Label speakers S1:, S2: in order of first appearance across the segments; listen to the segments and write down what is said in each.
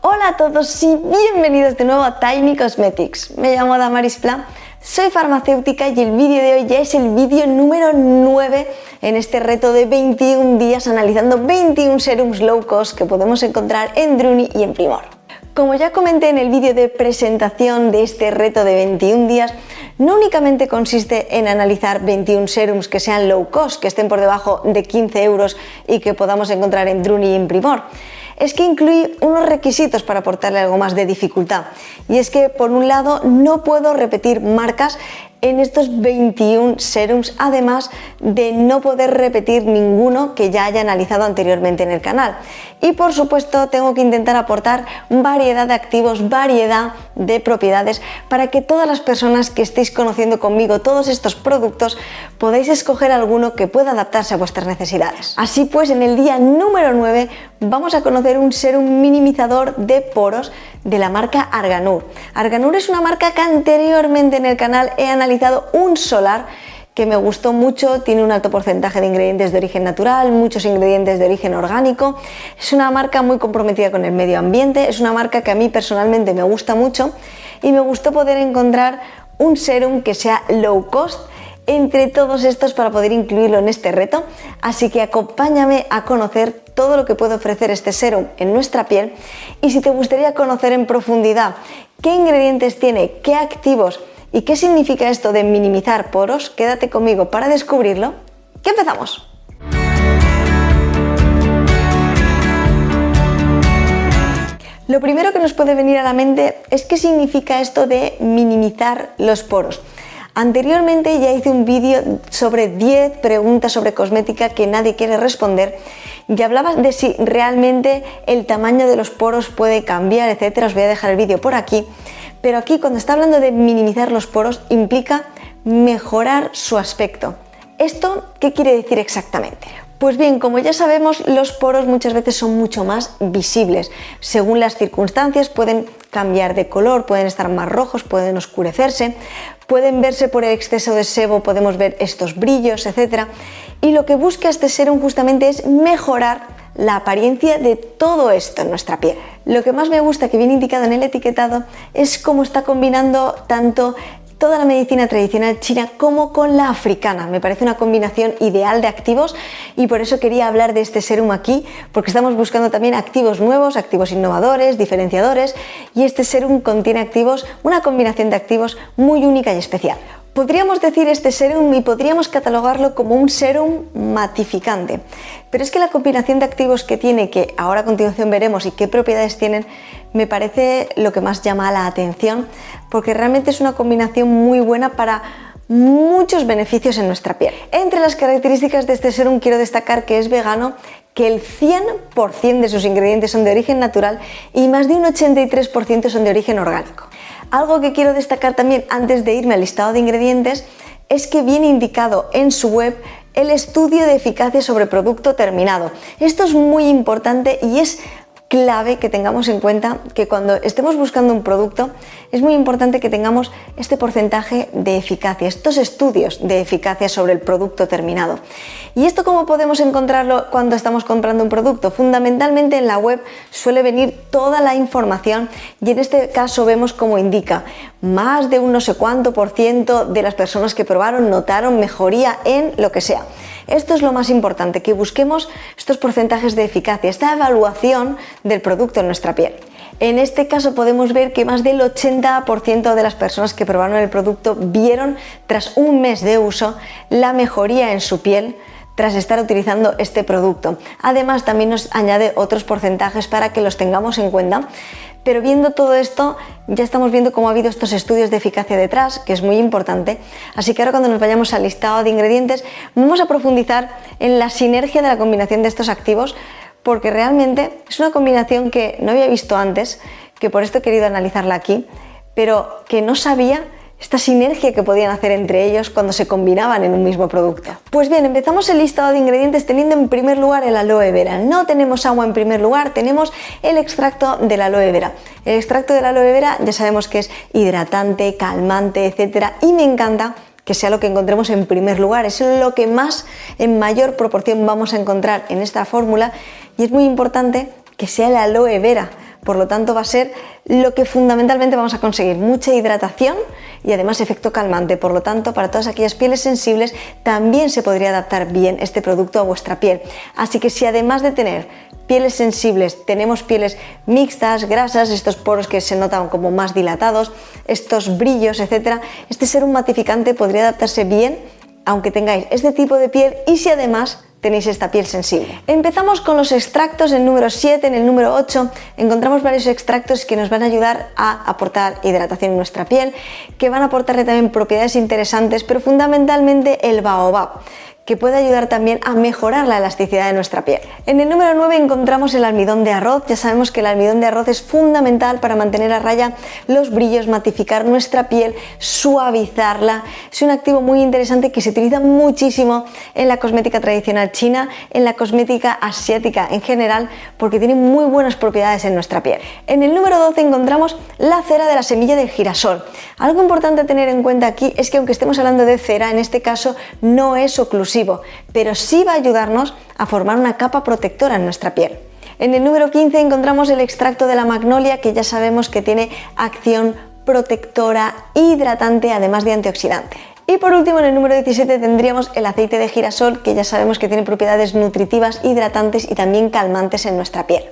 S1: Hola a todos y bienvenidos de nuevo a Tiny Cosmetics. Me llamo Damaris Pla, soy farmacéutica y el vídeo de hoy ya es el vídeo número 9 en este reto de 21 días analizando 21 serums low cost que podemos encontrar en Druni y en Primor. Como ya comenté en el vídeo de presentación de este reto de 21 días, no únicamente consiste en analizar 21 serums que sean low cost, que estén por debajo de 15 euros y que podamos encontrar en Druni y en Primor. Es que incluí unos requisitos para aportarle algo más de dificultad. Y es que, por un lado, no puedo repetir marcas en estos 21 serums, además de no poder repetir ninguno que ya haya analizado anteriormente en el canal. Y por supuesto tengo que intentar aportar variedad de activos, variedad de propiedades para que todas las personas que estéis conociendo conmigo todos estos productos podáis escoger alguno que pueda adaptarse a vuestras necesidades. Así pues, en el día número 9 vamos a conocer un serum minimizador de poros de la marca Arganur. Arganur es una marca que anteriormente en el canal he analizado un solar que me gustó mucho, tiene un alto porcentaje de ingredientes de origen natural, muchos ingredientes de origen orgánico, es una marca muy comprometida con el medio ambiente, es una marca que a mí personalmente me gusta mucho y me gustó poder encontrar un serum que sea low cost entre todos estos para poder incluirlo en este reto, así que acompáñame a conocer todo lo que puede ofrecer este serum en nuestra piel. Y si te gustaría conocer en profundidad qué ingredientes tiene, qué activos y qué significa esto de minimizar poros, quédate conmigo para descubrirlo. ¡Que empezamos! Lo primero que nos puede venir a la mente es qué significa esto de minimizar los poros. Anteriormente ya hice un vídeo sobre 10 preguntas sobre cosmética que nadie quiere responder y hablaba de si realmente el tamaño de los poros puede cambiar, etcétera. Os voy a dejar el vídeo por aquí, pero aquí cuando está hablando de minimizar los poros implica mejorar su aspecto. ¿Esto qué quiere decir exactamente? Pues bien, como ya sabemos, los poros muchas veces son mucho más visibles. Según las circunstancias pueden cambiar de color, pueden estar más rojos, pueden oscurecerse, pueden verse por el exceso de sebo, podemos ver estos brillos, etc. Y lo que busca este serum justamente es mejorar la apariencia de todo esto en nuestra piel. Lo que más me gusta, que viene indicado en el etiquetado, es cómo está combinando tanto toda la medicina tradicional china como con la africana. Me parece una combinación ideal de activos y por eso quería hablar de este serum aquí, porque estamos buscando también activos nuevos, activos innovadores, diferenciadores, y este serum contiene activos, una combinación de activos muy única y especial. Podríamos decir este serum y podríamos catalogarlo como un serum matificante, pero es que la combinación de activos que tiene, que ahora a continuación veremos y qué propiedades tienen, me parece lo que más llama la atención, porque realmente es una combinación muy buena para muchos beneficios en nuestra piel. Entre las características de este serum quiero destacar que es vegano, que el 100% de sus ingredientes son de origen natural y más de un 83% son de origen orgánico. Algo que quiero destacar también antes de irme al listado de ingredientes es que viene indicado en su web el estudio de eficacia sobre producto terminado. Esto es muy importante y es clave que tengamos en cuenta que cuando estemos buscando un producto es muy importante que tengamos este porcentaje de eficacia, estos estudios de eficacia sobre el producto terminado. ¿Y esto cómo podemos encontrarlo cuando estamos comprando un producto? Fundamentalmente en la web suele venir toda la información y en este caso vemos cómo indica más de un no sé cuánto % de las personas que probaron notaron mejoría en lo que sea. Esto es lo más importante, que busquemos estos porcentajes de eficacia, esta evaluación del producto en nuestra piel. En este caso podemos ver que más del 80% de las personas que probaron el producto vieron tras un mes de uso la mejoría en su piel tras estar utilizando este producto. Además también nos añade otros porcentajes para que los tengamos en cuenta. Pero viendo todo esto, ya estamos viendo cómo ha habido estos estudios de eficacia detrás, que es muy importante. Así que ahora cuando nos vayamos al listado de ingredientes, vamos a profundizar en la sinergia de la combinación de estos activos, porque realmente es una combinación que no había visto antes, que por esto he querido analizarla aquí, pero que no sabía esta sinergia que podían hacer entre ellos cuando se combinaban en un mismo producto. Pues bien, empezamos el listado de ingredientes teniendo en primer lugar el aloe vera. No tenemos agua en primer lugar, tenemos el extracto del aloe vera. El extracto del aloe vera ya sabemos que es hidratante, calmante, etcétera, y me encanta que sea lo que encontremos en primer lugar. Es lo que más, en mayor proporción, vamos a encontrar en esta fórmula y es muy importante que sea el aloe vera, Por lo tanto, va a ser lo que fundamentalmente vamos a conseguir, mucha hidratación y además efecto calmante. Por lo tanto, para todas aquellas pieles sensibles también se podría adaptar bien este producto a vuestra piel. Así que si además de tener pieles sensibles, tenemos pieles mixtas, grasas, estos poros que se notan como más dilatados, estos brillos, etcétera, este serum matificante podría adaptarse bien aunque tengáis este tipo de piel y si además tenéis esta piel sensible. Empezamos con los extractos. En el número 7, en el número 8 encontramos varios extractos que nos van a ayudar a aportar hidratación en nuestra piel, que van a aportarle también propiedades interesantes, pero fundamentalmente el baobab, que puede ayudar también a mejorar la elasticidad de nuestra piel. En el número 9 encontramos el almidón de arroz. Ya sabemos que el almidón de arroz es fundamental para mantener a raya los brillos, matificar nuestra piel, suavizarla. Es un activo muy interesante que se utiliza muchísimo en la cosmética tradicional china, en la cosmética asiática en general, porque tiene muy buenas propiedades en nuestra piel. En el número 12 encontramos la cera de la semilla de girasol. Algo importante a tener en cuenta aquí es que aunque estemos hablando de cera, en este caso no es oclusivo, pero sí va a ayudarnos a formar una capa protectora en nuestra piel. En el número 15 encontramos el extracto de la magnolia, que ya sabemos que tiene acción protectora, hidratante, además de antioxidante. Y por último, en el número 17 tendríamos el aceite de girasol, que ya sabemos que tiene propiedades nutritivas, hidratantes y también calmantes en nuestra piel.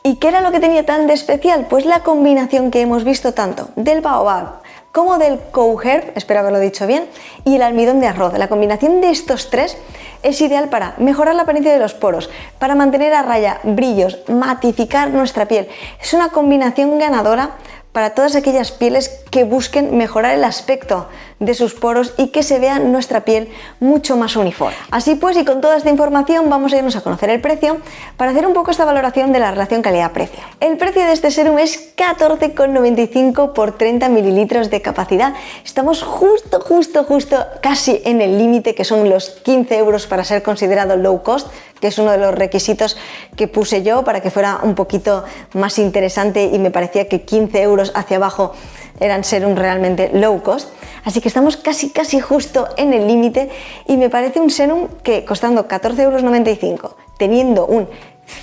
S1: ¿Y qué era lo que tenía tan de especial? Pues la combinación que hemos visto tanto del baobab como del cowherb, espero haberlo dicho bien, y el almidón de arroz. La combinación de estos tres es ideal para mejorar la apariencia de los poros, para mantener a raya brillos, matificar nuestra piel. Es una combinación ganadora para todas aquellas pieles que busquen mejorar el aspecto de sus poros y que se vea nuestra piel mucho más uniforme. Así pues, y con toda esta información, vamos a irnos a conocer el precio para hacer un poco esta valoración de la relación calidad-precio. El precio de este serum es 14,95 por 30 mililitros de capacidad. Estamos justo casi en el límite, que son los 15 euros para ser considerado low cost, que es uno de los requisitos que puse yo para que fuera un poquito más interesante, y me parecía que 15 euros hacia abajo eran serum realmente low cost. Así que estamos casi justo en el límite, y me parece un serum que, costando 14,95 euros, teniendo un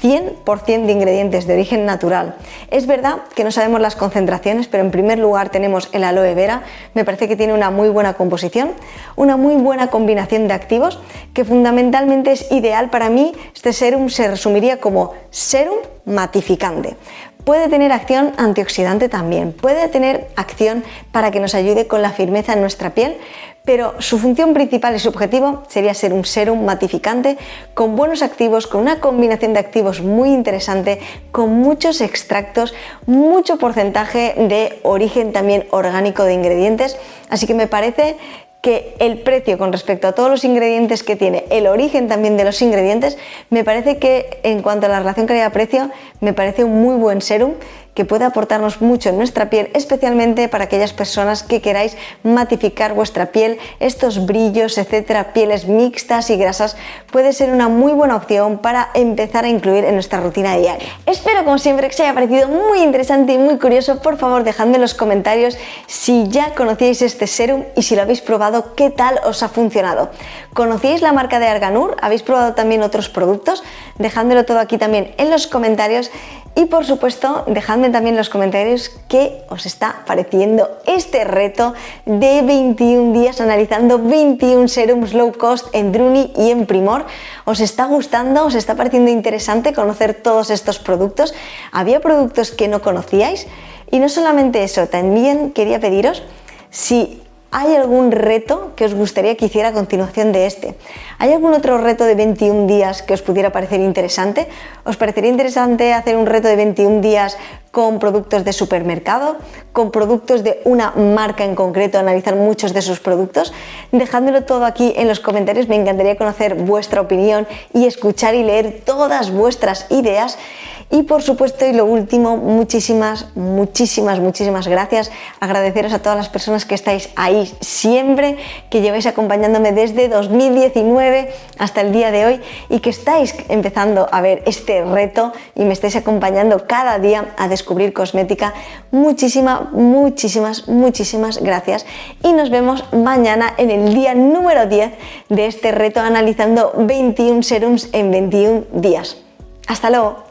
S1: 100% de ingredientes de origen natural. Es verdad que no sabemos las concentraciones, pero en primer lugar tenemos el aloe vera. Me parece que tiene una muy buena composición, una muy buena combinación de activos, que fundamentalmente es ideal para mí. Este serum se resumiría como serum matificante. Puede tener acción antioxidante también, puede tener acción para que nos ayude con la firmeza en nuestra piel, pero su función principal y su objetivo sería ser un serum matificante con buenos activos, con una combinación de activos muy interesante, con muchos extractos, mucho porcentaje de origen también orgánico de ingredientes. Así que me parece que el precio con respecto a todos los ingredientes que tiene, el origen también de los ingredientes, me parece que en cuanto a la relación calidad-precio, me parece un muy buen serum que puede aportarnos mucho en nuestra piel, especialmente para aquellas personas que queráis matificar vuestra piel, estos brillos, etcétera, pieles mixtas y grasas. Puede ser una muy buena opción para empezar a incluir en nuestra rutina diaria. Espero, como siempre, que os haya parecido muy interesante y muy curioso. Por favor, dejadme en los comentarios si ya conocíais este serum y si lo habéis probado, qué tal os ha funcionado. ¿Conocíais la marca de Arganur? ¿Habéis probado también otros productos? Dejádmelo todo aquí también en los comentarios. Y por supuesto, dejadme también en los comentarios qué os está pareciendo este reto de 21 días analizando 21 serums low cost en Druni y en Primor. ¿Os está gustando? ¿Os está pareciendo interesante conocer todos estos productos? ¿Había productos que no conocíais? Y no solamente eso, también quería pediros si ¿hay algún reto que os gustaría que hiciera a continuación de este? ¿Hay algún otro reto de 21 días que os pudiera parecer interesante? ¿Os parecería interesante hacer un reto de 21 días con productos de supermercado, con productos de una marca en concreto, analizar muchos de sus productos? Dejádmelo todo aquí en los comentarios, me encantaría conocer vuestra opinión y escuchar y leer todas vuestras ideas. Y por supuesto, y lo último, muchísimas gracias. Agradeceros a todas las personas que estáis ahí siempre, que lleváis acompañándome desde 2019 hasta el día de hoy y que estáis empezando a ver este reto y me estáis acompañando cada día a descubrir cosmética. Muchísimas gracias, y nos vemos mañana en el día número 10 de este reto analizando 21 serums en 21 días. Hasta luego.